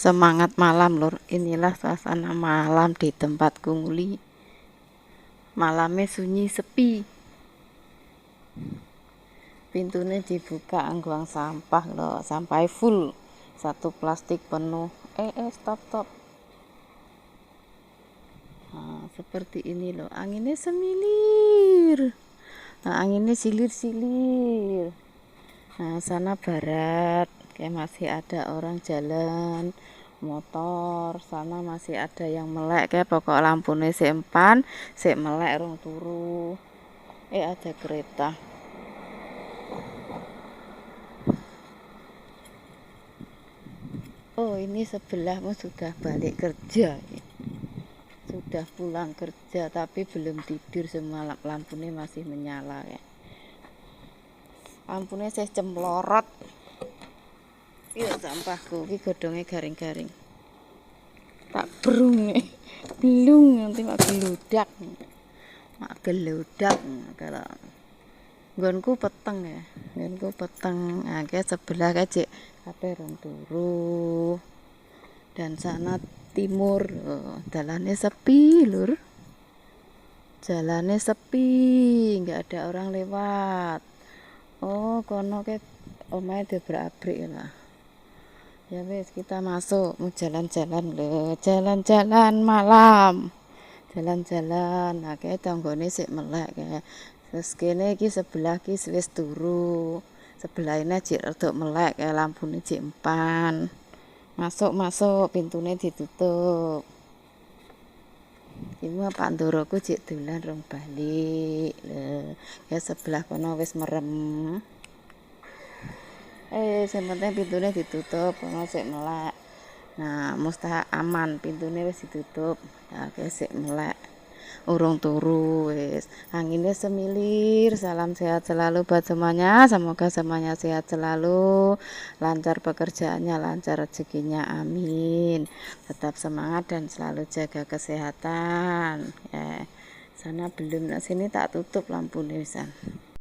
Semangat malam lur, inilah suasana malam di tempatku nguli. Malamnya sunyi sepi, pintunya dibuka angguang sampah loh, sampai full, satu plastik penuh. Stop. Nah, seperti ini loh, anginnya semilir, nah, anginnya silir-silir. Nah, sana barat kayak masih ada orang jalan motor, sana masih ada yang melek kayak pokok lampunya si empan si melek rong turu. Ada kereta. Oh, ini sebelahmu sudah balik kerja, sudah pulang kerja tapi belum tidur, semua lampunya masih menyala ya. Lampunya saya cemlorot. Iya, sampahku iki godhonge garing-garing. Tak brung nih. Belum nanti mak geludak. Kalau nggonku peteng ya. Nggonku peteng. Nah, kayak sebelah kayak cek kabeh rong turu. Dan sana timur, jalannya sepi, lur. Jalannya sepi, nggak ada orang lewat. Oh, kono kayak omahe diobrak-abrik lah. Ya wes, kita masuk, mau jalan-jalan loh, jalan-jalan malam, jalan-jalan. Nah, kayak tanggone sik melek kayak. Terus kene iki sebelah ki wis turu, sebelah ini cik rada melek kayak lampune cik empan. Masuk, pintunya ditutup. Iki Pak Ndoroku cik dolan rong balik. Ya sebelah kono wis merem. Sing penting pintunya ditutup, kono sik melek. Nah, mustahak aman, pintunya wis ditutup. Ya, sik melek. Urung turu wis. Anginnya semilir. Salam sehat selalu buat semuanya. Semoga semuanya sehat selalu, lancar pekerjaannya, lancar rezekinya. Amin. Tetap semangat dan selalu jaga kesehatan. Sana belum, sini tak tutup lampu nisan.